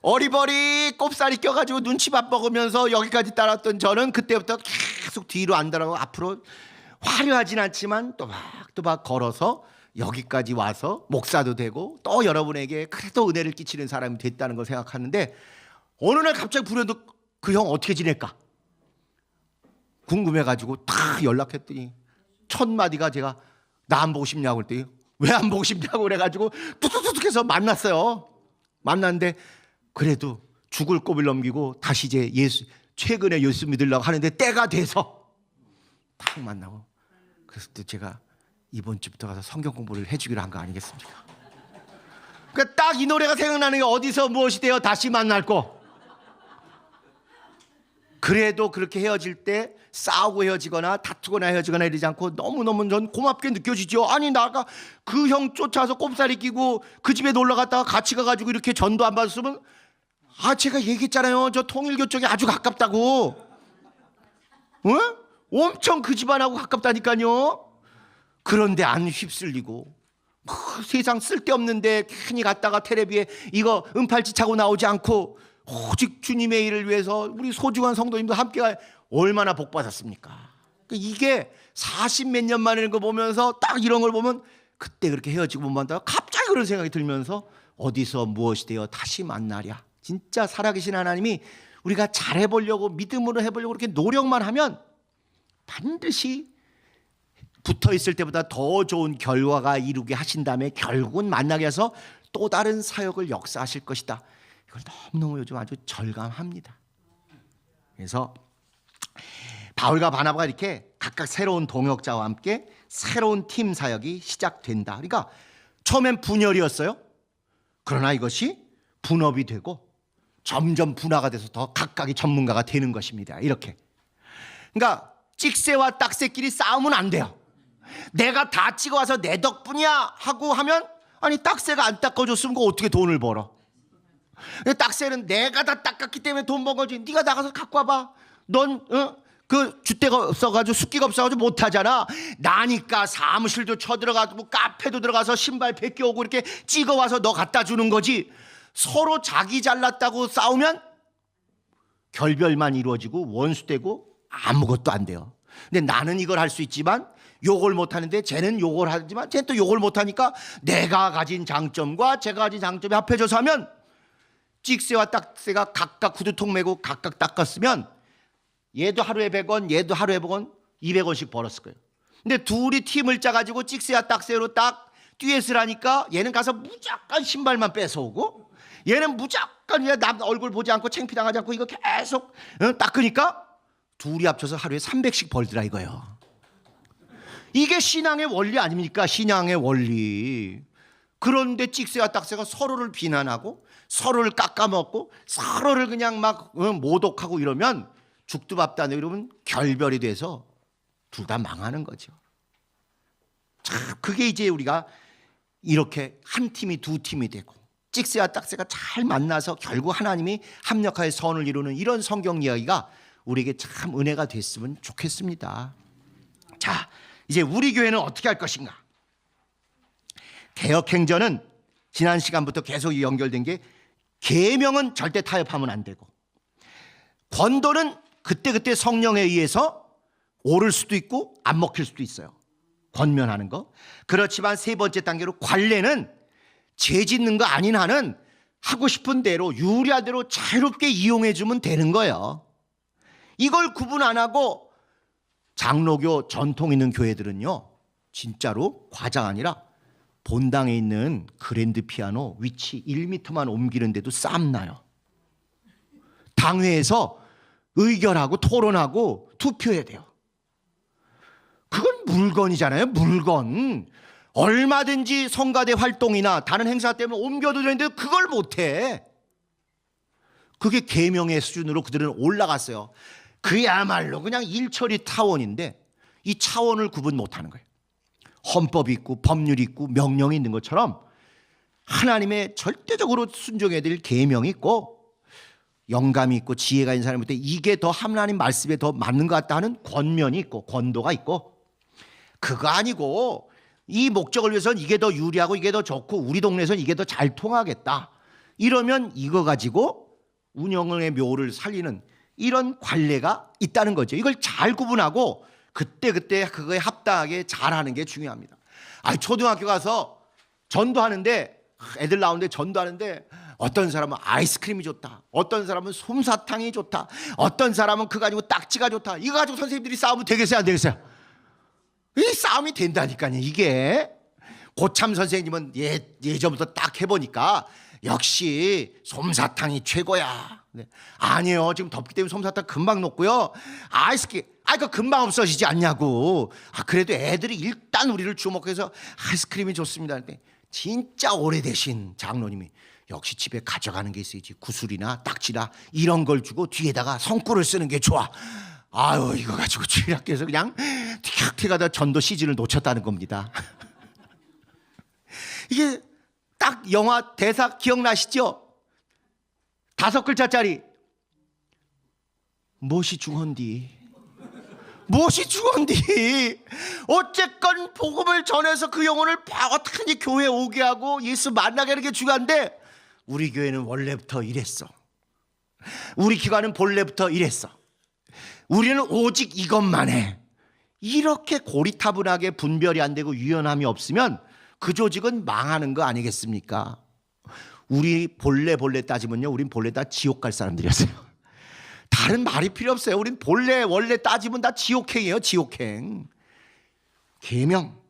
어리버리 꼽살이 껴가지고 눈치밥 먹으면서 여기까지 따랐던 저는 그때부터 계속 뒤로 안 돌아가고 앞으로 화려하진 않지만 또박또박 걸어서 여기까지 와서 목사도 되고 또 여러분에게 그래도 은혜를 끼치는 사람이 됐다는 걸 생각하는데, 어느 날 갑자기 불현듯 그 형 어떻게 지낼까 궁금해가지고 다 연락했더니 첫 마디가 제가 나 안 보고 싶냐고 그랬더니 왜 안 보고 싶냐고 그래가지고 뚝뚝뚝 해서 만났어요. 만났는데 그래도 죽을 고비를 넘기고 다시 이제 최근에 예수 믿으려고 하는데 때가 돼서 딱 만나고, 그래서 또 제가 이번 주부터 가서 성경 공부를 해주기로 한 거 아니겠습니까? 그러니까 딱 이 노래가 생각나는 게 어디서 무엇이 되어 다시 만날고, 그래도 그렇게 헤어질 때 싸우고 헤어지거나 다투거나 헤어지거나 이러지 않고 너무너무 전 고맙게 느껴지죠. 아니 나가 그 형 쫓아서 꼽살이 끼고 그 집에 놀러 갔다가 같이 가가지고 이렇게 전도 안 받았으면, 제가 얘기했잖아요. 저 통일교 쪽에 아주 가깝다고. 엄청 그 집안하고 가깝다니까요. 그런데 안 휩쓸리고 세상 쓸데없는데 괜히 갔다가 텔레비에 이거 은팔찌 차고 나오지 않고 오직 주님의 일을 위해서 우리 소중한 성도님도 함께 얼마나 복 받았습니까? 이게 40몇 년 만에 거 보면서 딱 이런 걸 보면 그때 그렇게 헤어지고 못 만나다가 갑자기 그런 생각이 들면서 어디서 무엇이 되어 다시 만나랴. 진짜 살아계신 하나님이 우리가 잘해보려고 믿음으로 해보려고 그렇게 노력만 하면 반드시 붙어있을 때보다 더 좋은 결과가 이루게 하신 다음에 결국은 만나게 해서 또 다른 사역을 역사하실 것이다. 이걸 너무너무 요즘 아주 절감합니다. 그래서 바울과 바나바가 이렇게 각각 새로운 동역자와 함께 새로운 팀 사역이 시작된다. 그러니까 처음엔 분열이었어요. 그러나 이것이 분업이 되고 점점 분화가 돼서 더 각각의 전문가가 되는 것입니다. 이렇게. 그러니까 찍새와 딱새끼리 싸우면 안 돼요. 내가 다 찍어와서 내 덕분이야 하고 하면, 아니 딱새가 안 닦아줬으면 그거 어떻게 돈을 벌어? 딱새는 내가 다 닦았기 때문에 돈 번 거지. 네가 나가서 갖고 와봐. 넌 그 줏대가 없어가지고 숫기가 없어가지고 못하잖아. 나니까 사무실도 쳐들어가고 뭐 카페도 들어가서 신발 벗겨오고 이렇게 찍어와서 너 갖다 주는 거지. 서로 자기 잘났다고 싸우면 결별만 이루어지고 원수되고 아무것도 안 돼요. 근데 나는 이걸 할 수 있지만 욕을 못하는데 쟤는 욕을 하지만 쟤는 또 욕을 못하니까 내가 가진 장점과 제가 가진 장점이 합해져서 하면, 찍새와 딱새가 각각 구두통 메고 각각 닦았으면 얘도 하루에 100원 얘도 하루에 100원 200원씩 벌었을 거예요. 근데 둘이 팀을 짜가지고 찍새와 딱새로 딱 듀엣을 하니까 얘는 가서 무조건 신발만 뺏어오고 얘는 무조건 남 얼굴 보지 않고 창피당하지 않고 이거 계속 닦으니까 둘이 합쳐서 하루에 300씩 벌더라 이거예요. 이게 신앙의 원리 아닙니까? 신앙의 원리. 그런데 찍새와 딱새가 서로를 비난하고 서로를 깎아먹고 서로를 그냥 막 모독하고 이러면, 죽도 밥도 안 되고 이러면 결별이 돼서 둘 다 망하는 거죠. 참 그게 이제 우리가 이렇게 한 팀이 두 팀이 되고 찍새와 딱새가 잘 만나서 결국 하나님이 합력하여 선을 이루는 이런 성경 이야기가 우리에게 참 은혜가 됐으면 좋겠습니다. 자, 이제 우리 교회는 어떻게 할 것인가? 개혁행전은 지난 시간부터 계속 연결된 게, 계명은 절대 타협하면 안 되고, 권도는 그때그때 성령에 의해서 오를 수도 있고 안 먹힐 수도 있어요. 권면하는 거. 그렇지만 세 번째 단계로 관례는 죄 짓는 거 아닌 한은 하고 싶은 대로 유리한 대로 자유롭게 이용해 주면 되는 거예요. 이걸 구분 안 하고 장로교 전통 있는 교회들은요, 진짜로 과장 아니라 본당에 있는 그랜드 피아노 위치 1m만 옮기는데도 싸움 나요. 당회에서 의결하고 토론하고 투표해야 돼요. 그건 물건이잖아요. 물건. 얼마든지 성가대 활동이나 다른 행사 때문에 옮겨도 되는데 그걸 못해. 그게 계명의 수준으로 그들은 올라갔어요. 그야말로 그냥 일처리 타원인데 이 차원을 구분 못하는 거예요. 헌법이 있고 법률이 있고 명령이 있는 것처럼 하나님의 절대적으로 순종해야 될 계명이 있고 영감이 있고 지혜가 있는 사람한테 이게 더 하나님 말씀에 더 맞는 것 같다 하는 권면이 있고 권도가 있고, 그거 아니고 이 목적을 위해서는 이게 더 유리하고 이게 더 좋고 우리 동네에서는 이게 더 잘 통하겠다, 이러면 이거 가지고 운영의 묘를 살리는 이런 관례가 있다는 거죠. 이걸 잘 구분하고 그때그때 그거에 합당하게 잘하는 게 중요합니다. 초등학교 가서 전도하는데 애들 나오는데 전도하는데 어떤 사람은 아이스크림이 좋다, 어떤 사람은 솜사탕이 좋다, 어떤 사람은 그거 가지고 딱지가 좋다. 이거 가지고 선생님들이 싸우면 되겠어요, 안 되겠어요? 이 싸움이 된다니까요. 이게 고참 선생님은 예전부터 딱 해보니까 역시 솜사탕이 최고야. 네. 아니에요. 지금 덥기 때문에 솜사탕 금방 녹고요. 아이스크림, 그 금방 없어지지 않냐고. 그래도 애들이 일단 우리를 주목해서 아이스크림이 좋습니다. 근데 진짜 오래되신 장로님이 역시 집에 가져가는 게 있어야지. 구슬이나 딱지나 이런 걸 주고 뒤에다가 성구를 쓰는 게 좋아. 이거 가지고 주일학교에서 그냥 틱틱하다 전도 시즌을 놓쳤다는 겁니다. 이게 딱 영화 대사 기억나시죠? 5글자짜리. 무엇이 중헌디? 무엇이 중헌디? 어쨌건 복음을 전해서 그 영혼을 어떻게든지 교회에 오게 하고 예수 만나게 하는 게 중요한데 우리 교회는 원래부터 이랬어. 우리 기관은 본래부터 이랬어. 우리는 오직 이것만 해. 이렇게 고리타분하게 분별이 안 되고 유연함이 없으면 그 조직은 망하는 거 아니겠습니까? 우리 본래 따지면요, 우린 본래 다 지옥 갈 사람들이었어요. 다른 말이 필요 없어요. 우린 본래 원래 따지면 다 지옥행이에요. 지옥행. 계명,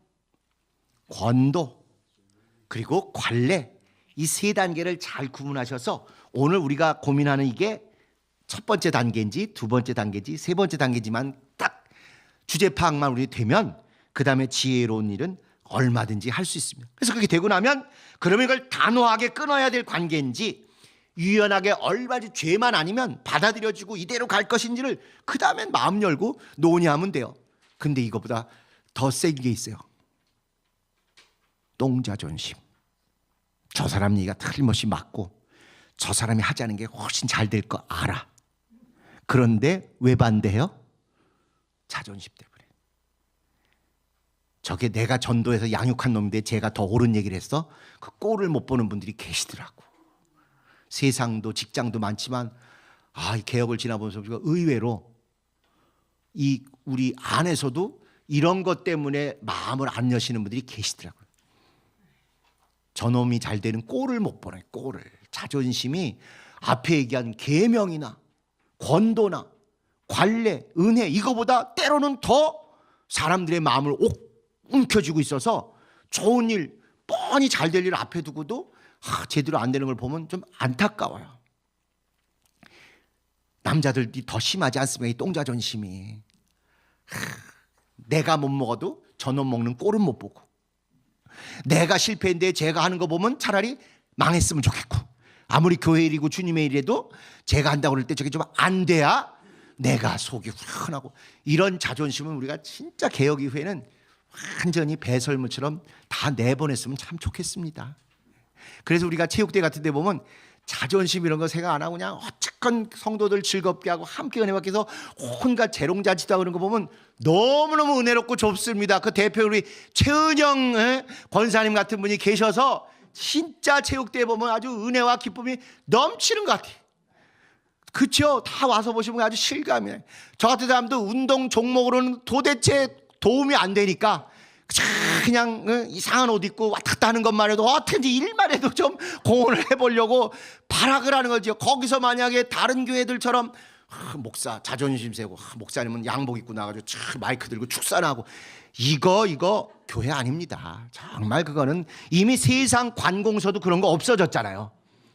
권도, 그리고 관례, 이 3단계를 잘 구분하셔서 오늘 우리가 고민하는 이게 첫 번째 단계인지 두 번째 단계인지 세 번째 단계지만 딱 주제 파악만 우리 되면 그 다음에 지혜로운 일은 얼마든지 할 수 있습니다. 그래서 그게 되고 나면 그러면 이걸 단호하게 끊어야 될 관계인지 유연하게 얼마든지 죄만 아니면 받아들여지고 이대로 갈 것인지를 그 다음엔 마음 열고 논의하면 돼요. 근데 이거보다 더 센 게 있어요. 똥자존심. 저 사람 얘기가 틀림없이 맞고 저 사람이 하자는 게 훨씬 잘 될 거 알아. 그런데 왜 반대해요? 자존심 때문에. 저게 내가 전도해서 양육한 놈인데 제가 더 옳은 얘기를 했어? 그 꼴을 못 보는 분들이 계시더라고. 세상도 직장도 많지만 이 개혁을 지나보면서 우리가 의외로 이 우리 안에서도 이런 것 때문에 마음을 안 여시는 분들이 계시더라고요. 저놈이 잘 되는 꼴을 못 보네. 꼴을. 자존심이 앞에 얘기한 계명이나 권도나 관례, 은혜 이거보다 때로는 더 사람들의 마음을 움켜쥐고 있어서 좋은 일, 뻔히 잘 될 일 앞에 두고도 제대로 안 되는 걸 보면 좀 안타까워요. 남자들이 더 심하지 않습니까? 이 똥자존심이. 내가 못 먹어도 저놈 먹는 꼴은 못 보고, 내가 실패했는데 제가 하는 거 보면 차라리 망했으면 좋겠고, 아무리 교회 일이고 주님의 일이라도 제가 한다고 그럴 때 저게 좀 안 돼야 내가 속이 후련하고, 이런 자존심은 우리가 진짜 개혁 이후에는 완전히 배설물처럼 다 내보냈으면 참 좋겠습니다. 그래서 우리가 체육대 같은 데 보면 자존심 이런 거 생각 안 하고 그냥 어쨌건 성도들 즐겁게 하고 함께 은혜 받기 위해서 온갖 재롱잔치도 하고 그런 거 보면 너무너무 은혜롭고 좋습니다. 그 대표 우리 최은영 권사님 같은 분이 계셔서 진짜 체육대에 보면 아주 은혜와 기쁨이 넘치는 것 같아요. 그렇죠? 다 와서 보시면 아주 실감이에요. 저 같은 사람도 운동 종목으로는 도대체 도움이 안 되니까 그냥 이상한 옷 입고 왔다 갔다 하는 것만 해도 어떻게든지 일만 해도 좀 공헌을 해보려고 발악을 하는 거죠. 거기서 만약에 다른 교회들처럼 목사 자존심 세고 목사님은 양복 입고 나가지고 마이크 들고 축사나고 이거 교회 아닙니다. 정말 그거는 이미 세상 관공서도 그런 거 없어졌잖아요.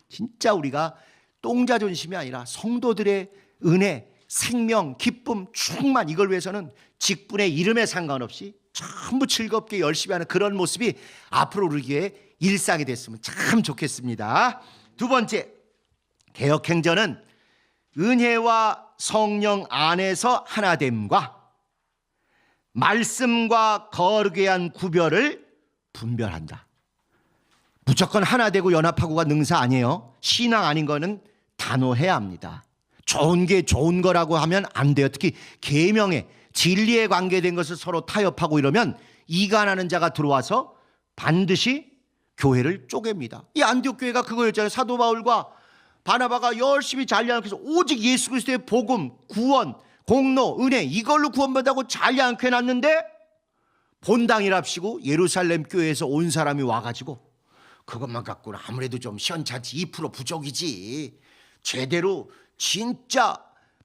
진짜 우리가 똥자존심이 아니라 성도들의 은혜, 생명, 기쁨, 충만 이걸 위해서는 직분의 이름에 상관없이 전부 즐겁게 열심히 하는 그런 모습이 앞으로 우리에게 일상이 됐으면 참 좋겠습니다. 두 번째, 개혁행전은 은혜와 성령 안에서 하나됨과 말씀과 거룩에 한 구별을 분별한다. 무조건 하나 되고 연합하고가 능사 아니에요. 신앙 아닌 거는 단호해야 합니다. 좋은 게 좋은 거라고 하면 안 돼요. 특히 계명에 진리에 관계된 것을 서로 타협하고 이러면 이간하는 자가 들어와서 반드시 교회를 쪼갭니다. 이 안디옥 교회가 그거였잖아요. 사도 바울과 바나바가 열심히 잘 양육해서 오직 예수 그리스도의 복음, 구원, 공로, 은혜 이걸로 구원받다고 잘 양육해놨는데 본당이랍시고 예루살렘 교회에서 온 사람이 와가지고 그것만 갖고는 아무래도 좀 시원찮지, 2% 부족이지, 제대로 진짜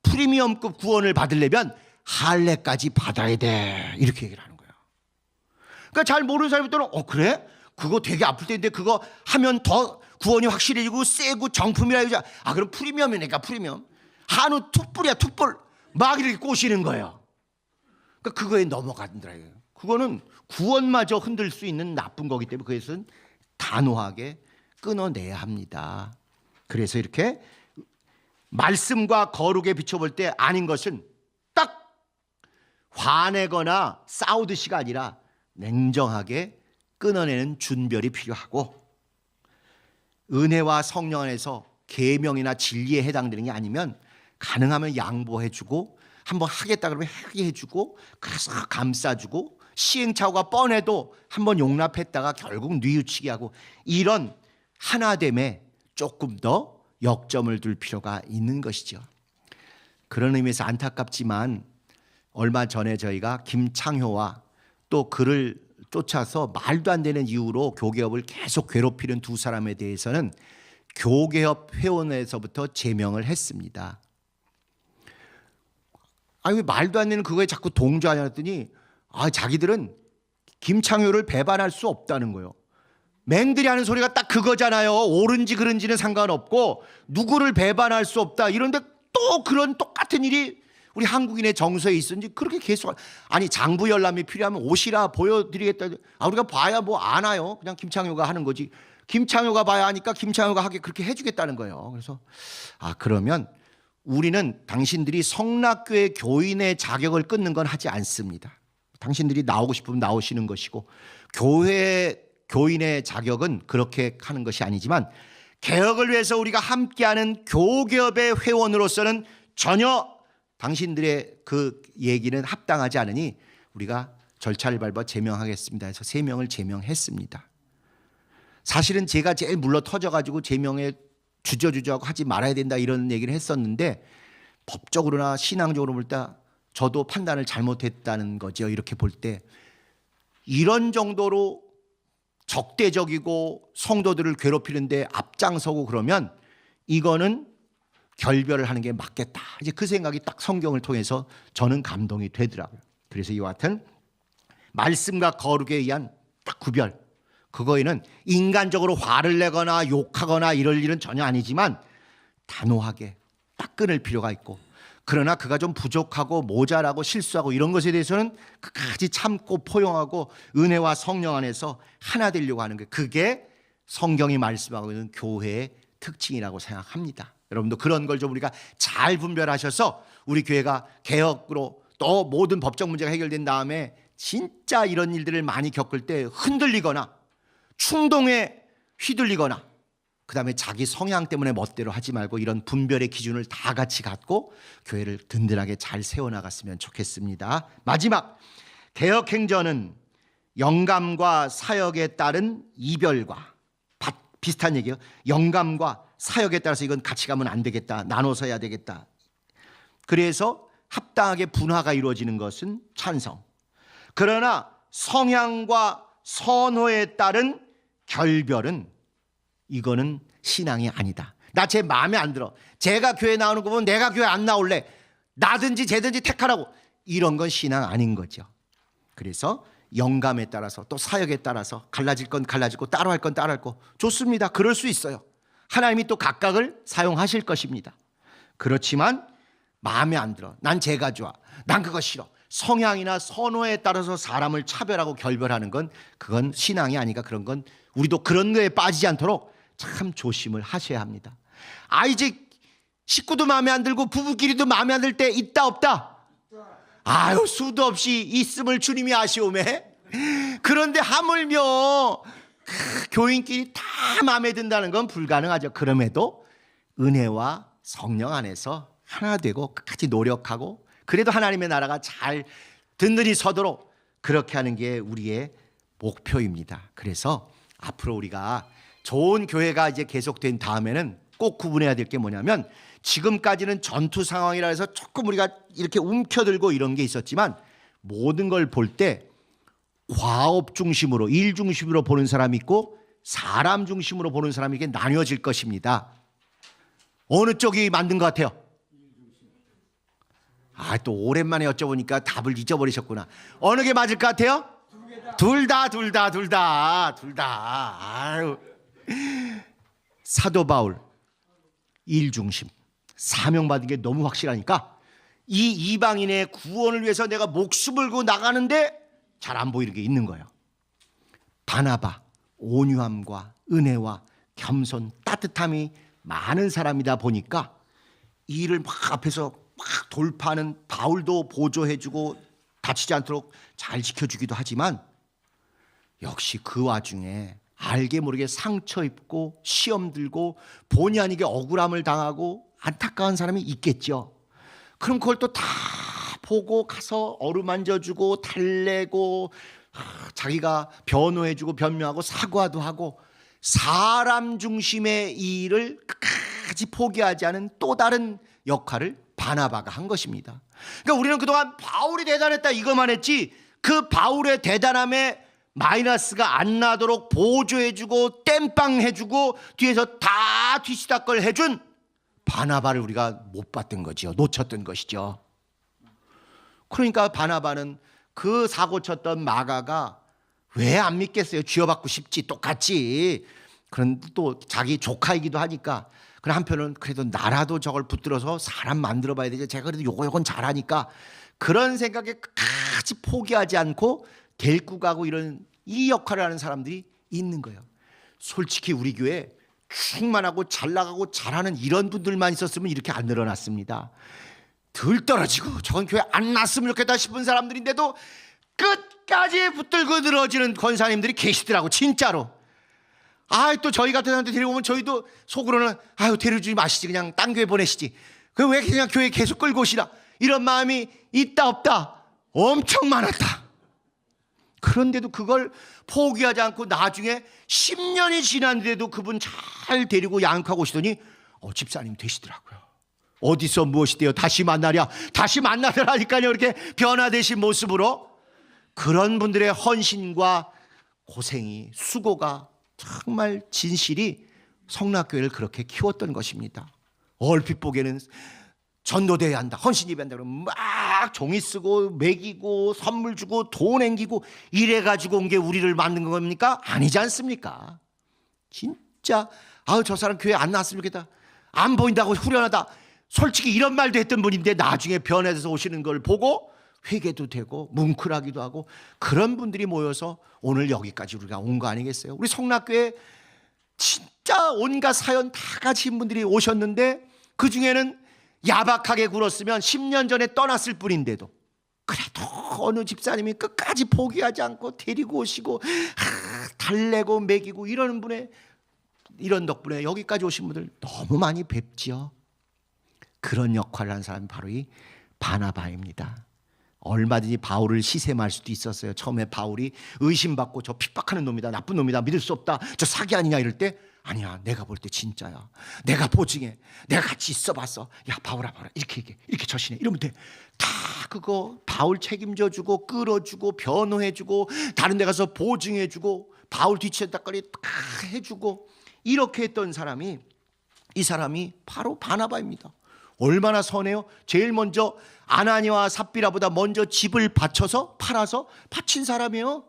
프리미엄급 구원을 받으려면 할례까지 받아야 돼, 이렇게 얘기를 하는 거예요. 그러니까 잘 모르는 사람들은 그래? 그거 되게 아플 텐데 그거 하면 더 구원이 확실해지고 세고 정품이라 이러자. 그럼 프리미엄이니까 프리미엄. 한우 툭불이야, 툭불. 막 이렇게 꼬시는 거예요. 그러니까 그거에 넘어간다고요. 그거는 구원마저 흔들 수 있는 나쁜 거기 때문에 그것은 단호하게 끊어내야 합니다. 그래서 이렇게 말씀과 거룩에 비춰볼 때 아닌 것은 딱 화내거나 싸우듯이가 아니라 냉정하게 끊어내는 준별이 필요하고, 은혜와 성령 안에서 계명이나 진리에 해당되는 게 아니면 가능하면 양보해주고, 한번 하겠다 그러면 하게 해주고, 그래서 감싸주고, 시행착오가 뻔해도 한번 용납했다가 결국 뉘우치게 하고, 이런 하나됨에 조금 더 역점을 둘 필요가 있는 것이죠. 그런 의미에서 안타깝지만 얼마 전에 저희가 김창효와 또 그를 쫓아서 말도 안 되는 이유로 교계협을 계속 괴롭히는 두 사람에 대해서는 교계협 회원에서부터 제명을 했습니다. 왜 말도 안 되는 그거에 자꾸 동조하냐 했더니 자기들은 김창효를 배반할 수 없다는 거예요. 맹들이 하는 소리가 딱 그거잖아요. 옳은지 그른지는 상관없고 누구를 배반할 수 없다. 이런데 또 그런 똑같은 일이 우리 한국인의 정서에 있었는지 그렇게 계속. 장부 열람이 필요하면 오시라 보여드리겠다. 우리가 봐야 뭐 안 와요. 그냥 김창효가 하는 거지. 김창효가 봐야 하니까 김창효가 하게 그렇게 해주겠다는 거예요. 그래서 그러면 우리는 당신들이 성락교회 교인의 자격을 끊는 건 하지 않습니다. 당신들이 나오고 싶으면 나오시는 것이고, 교회 교인의 자격은 그렇게 하는 것이 아니지만, 개혁을 위해서 우리가 함께하는 교계협의 회원으로서는 전혀 당신들의 그 얘기는 합당하지 않으니 우리가 절차를 밟아 제명하겠습니다 해서 3명을 제명했습니다. 사실은 제가 제일 물러 터져가지고 제명에 주저주저하고 하지 말아야 된다 이런 얘기를 했었는데, 법적으로나 신앙적으로 볼 때 저도 판단을 잘못했다는 거죠. 이렇게 볼 때 이런 정도로 적대적이고 성도들을 괴롭히는데 앞장서고 그러면 이거는 결별을 하는 게 맞겠다. 이제 그 생각이 딱 성경을 통해서 저는 감동이 되더라고요. 그래서 이와 같은 말씀과 거룩에 의한 딱 구별, 그거에는 인간적으로 화를 내거나 욕하거나 이럴 일은 전혀 아니지만 단호하게 딱 끊을 필요가 있고, 그러나 그가 좀 부족하고 모자라고 실수하고 이런 것에 대해서는 끝까지 참고 포용하고 은혜와 성령 안에서 하나 되려고 하는 게, 그게 성경이 말씀하고 있는 교회의 특징이라고 생각합니다. 여러분도 그런 걸 좀 우리가 잘 분별하셔서 우리 교회가 개혁으로 또 모든 법적 문제가 해결된 다음에 진짜 이런 일들을 많이 겪을 때 흔들리거나 충동에 휘둘리거나 그다음에 자기 성향 때문에 멋대로 하지 말고 이런 분별의 기준을 다 같이 갖고 교회를 든든하게 잘 세워나갔으면 좋겠습니다. 마지막, 개혁행전은 영감과 사역에 따른 이별과 비슷한 얘기예요. 영감과 사역에 따라서 이건 같이 가면 안 되겠다, 나눠서 해야 되겠다. 그래서 합당하게 분화가 이루어지는 것은 찬성. 그러나 성향과 선호에 따른 결별은 이거는 신앙이 아니다. 나 쟤 마음에 안 들어, 쟤가 교회 나오는 거 보면 내가 교회 안 나올래, 나든지 쟤든지 택하라고, 이런 건 신앙 아닌 거죠. 그래서 영감에 따라서 또 사역에 따라서 갈라질 건 갈라지고 따로 할 건 따로 할 거, 좋습니다. 그럴 수 있어요. 하나님이 또 각각을 사용하실 것입니다. 그렇지만 마음에 안 들어, 난 쟤가 좋아, 난 그거 싫어, 성향이나 선호에 따라서 사람을 차별하고 결별하는 건 그건 신앙이 아니까, 그런 건 우리도 그런 거에 빠지지 않도록 참 조심을 하셔야 합니다. 이제 식구도 마음에 안 들고 부부끼리도 마음에 안 들 때 있다 없다? 수도 없이 있음을 주님이 아시오매. 그런데 하물며 교인끼리 다 마음에 든다는 건 불가능하죠. 그럼에도 은혜와 성령 안에서 하나 되고 끝까지 노력하고, 그래도 하나님의 나라가 잘 든든히 서도록 그렇게 하는 게 우리의 목표입니다. 그래서 앞으로 우리가 좋은 교회가 이제 계속된 다음에는 꼭 구분해야 될 게 뭐냐면, 지금까지는 전투 상황이라 해서 조금 우리가 이렇게 움켜들고 이런 게 있었지만, 모든 걸 볼 때 과업 중심으로, 일 중심으로 보는 사람이 있고 사람 중심으로 보는 사람이 이게 나뉘어질 것입니다. 어느 쪽이 맞는 것 같아요? 또 오랜만에 여쭤보니까 답을 잊어버리셨구나. 어느 게 맞을 것 같아요? 둘 다. 아유. 사도 바울 일 중심, 사명받은 게 너무 확실하니까 이 이방인의 구원을 위해서 내가 목숨을 걸고 나가는데 잘 안 보이는 게 있는 거예요. 바나바, 온유함과 은혜와 겸손, 따뜻함이 많은 사람이다 보니까 이 일을 막 앞에서 막 돌파하는 바울도 보조해주고 다치지 않도록 잘 지켜주기도 하지만, 역시 그 와중에 알게 모르게 상처 입고 시험 들고 본의 아니게 억울함을 당하고 안타까운 사람이 있겠죠. 그럼 그걸 또 다 보고 가서 어루만져주고 달래고 자기가 변호해주고 변명하고 사과도 하고, 사람 중심의 이 일을 끝까지 포기하지 않은 또 다른 역할을 바나바가 한 것입니다. 그러니까 우리는 그동안 바울이 대단했다 이것만 했지, 그 바울의 대단함에 마이너스가 안 나도록 보조해주고 땜빵해주고 뒤에서 다 뒤치다걸 해준 바나바를 우리가 못 봤던 거죠. 놓쳤던 것이죠. 그러니까 바나바는 그 사고 쳤던 마가가 왜 안 믿겠어요? 쥐어받고 싶지, 똑같지. 그런데 또 자기 조카이기도 하니까, 그런 한편은 그래도 나라도 저걸 붙들어서 사람 만들어 봐야 되지, 제가 그래도 요건 잘하니까, 그런 생각에 끝까지 포기하지 않고 데리고 가고 이런 이 역할을 하는 사람들이 있는 거예요. 솔직히 우리 교회 충만하고 잘 나가고 잘하는 이런 분들만 있었으면 이렇게 안 늘어났습니다. 덜 떨어지고 저건 교회 안 났으면 좋겠다 싶은 사람들인데도 끝까지 붙들고 늘어지는 권사님들이 계시더라고, 진짜로. 또 저희 같은 사람들 데리고 오면 저희도 속으로는 데려주지 마시지, 그냥 딴 교회 보내시지, 그 왜 그냥 교회 계속 끌고 오시나, 이런 마음이 있다 없다 엄청 많았다. 그런데도 그걸 포기하지 않고 나중에 10년이 지났는데도 그분 잘 데리고 양육하고 오시더니 집사님 되시더라고요. 어디서 무엇이 돼요? 다시 만나랴. 다시 만나더라니까요. 이렇게 변화되신 모습으로. 그런 분들의 헌신과 고생이, 수고가 정말 진실이 성락교회를 그렇게 키웠던 것입니다. 얼핏 보기에는 전도대회 한다, 헌신 예배 한다 그러면 막 종이 쓰고 먹이고 선물 주고 돈 앵기고 이래 가지고 온 게 우리를 만든 겁니까? 아니지 않습니까? 진짜 저 사람 교회 안 나왔으면 좋겠다, 안 보인다고 후련하다, 솔직히 이런 말도 했던 분인데 나중에 변해서 오시는 걸 보고 회개도 되고 뭉클하기도 하고, 그런 분들이 모여서 오늘 여기까지 우리가 온 거 아니겠어요? 우리 성락교회 진짜 온갖 사연 다 가진 분들이 오셨는데, 그 중에는 야박하게 굴었으면 10년 전에 떠났을 뿐인데도 그래도 어느 집사님이 끝까지 포기하지 않고 데리고 오시고 달래고 먹이고 이러는 분의, 이런 덕분에 여기까지 오신 분들 너무 많이 뵙지요. 그런 역할을 한 사람이 바로 이 바나바입니다. 얼마든지 바울을 시샘할 수도 있었어요. 처음에 바울이 의심받고 저 핍박하는 놈이다, 나쁜 놈이다, 믿을 수 없다, 저 사기 아니냐 이럴 때, 아니야, 내가 볼 때 진짜야, 내가 보증해, 내가 같이 있어봤어, 야 바울아 이렇게 얘기해, 이렇게 처신해, 이러면 돼. 다 그거 바울 책임져주고 끌어주고 변호해주고 다른 데 가서 보증해주고 바울 뒤치다거리 다 해주고, 이렇게 했던 사람이, 이 사람이 바로 바나바입니다. 얼마나 선해요? 제일 먼저 아나니아와 삽비라보다 먼저 집을 바쳐서 팔아서 바친 사람이에요.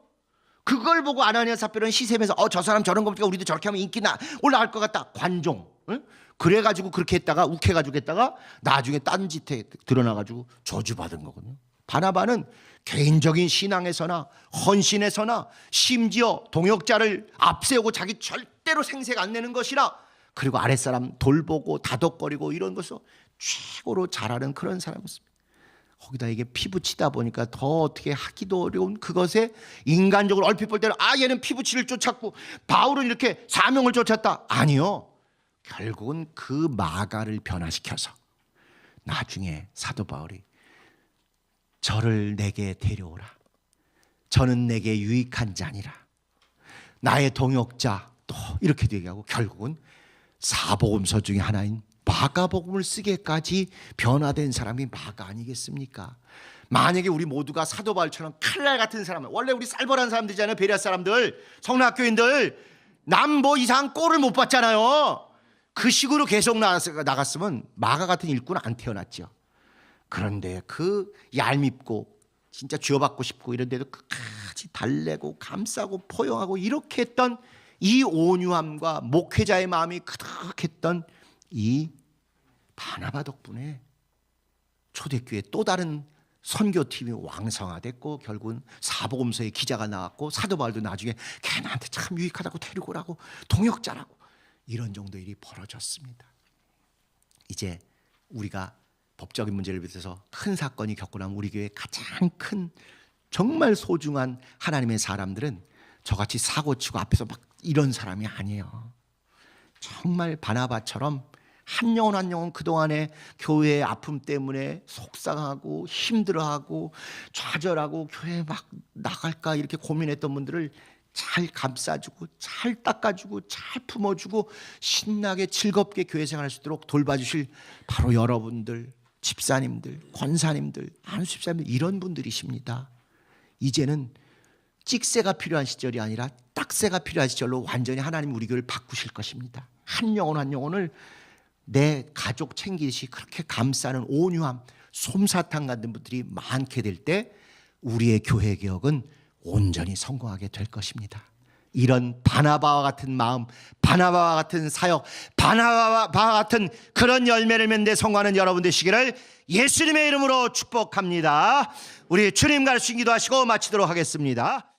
그걸 보고 아나니아 삽비라는 시샘에서 저 사람 저런 거니까 우리도 저렇게 하면 인기 올라갈 것 같다, 관종. 응? 그래가지고 그렇게 했다가 욱해가지고 했다가 나중에 딴짓에 드러나가지고 저주받은 거거든요. 바나바는 개인적인 신앙에서나 헌신에서나 심지어 동역자를 앞세우고 자기 절대로 생색 안 내는 것이라, 그리고 아랫사람 돌보고 다독거리고 이런 것을 최고로 잘하는 그런 사람이었습니다. 거기다 이게 피부치다 보니까 더 어떻게 하기도 어려운 그것에 인간적으로 얼핏 볼 때는 얘는 피부치를 쫓았고 바울은 이렇게 사명을 쫓았다. 아니요. 결국은 그 마가를 변화시켜서 나중에 사도 바울이 저를 내게 데려오라. 저는 내게 유익한 자니라. 나의 동역자, 또 이렇게도 얘기하고 결국은 사복음서 중에 하나인 마가복음을 쓰기까지 변화된 사람이 마가 아니겠습니까? 만약에 우리 모두가 사도 바울처럼 칼날 같은 사람, 원래 우리 쌀벌한 사람들이잖아요. 베레아 사람들, 성락교인들, 남 뭐 이상 꼴을 못 봤잖아요. 그 식으로 계속 나갔으면 마가 같은 일꾼은 안 태어났죠. 그런데 그 얄밉고 진짜 쥐어받고 싶고 이런데도 끝까지 달래고 감싸고 포용하고 이렇게 했던 이 온유함과 목회자의 마음이 그득했던 이 바나바 덕분에 초대교회 또 다른 선교팀이 왕성화됐고 결국은 사복음서의 기자가 나왔고 사도 바울도 나중에 걔네한테 참 유익하다고 데리고 오라고 동역자라고 이런 정도 일이 벌어졌습니다. 이제 우리가 법적인 문제를 비롯해서 큰 사건이 겪고 나면 우리 교회의 가장 큰 정말 소중한 하나님의 사람들은 저같이 사고치고 앞에서 막 이런 사람이 아니에요. 정말 바나바처럼 한 영혼 한 영혼 그동안에 교회의 아픔 때문에 속상하고 힘들어하고 좌절하고 교회 막 나갈까 이렇게 고민했던 분들을 잘 감싸주고 잘 닦아주고 잘 품어주고 신나게 즐겁게 교회 생활할 수 있도록 돌봐주실 바로 여러분들, 집사님들, 권사님들, 안수집사님들 이런 분들이십니다. 이제는 찍새가 필요한 시절이 아니라 딱새가 필요한 시절로 완전히 하나님 우리 교회를 바꾸실 것입니다. 한 영혼 한 영혼을 내 가족 챙기듯이 그렇게 감싸는 온유함, 솜사탕 같은 분들이 많게 될 때 우리의 교회 개혁은 온전히 성공하게 될 것입니다. 이런 바나바와 같은 마음, 바나바와 같은 사역, 바나바와 같은 그런 열매를 맺는 성공하는 여러분 되시기를 예수님의 이름으로 축복합니다. 우리 주님 가르치신 기도하시고 마치도록 하겠습니다.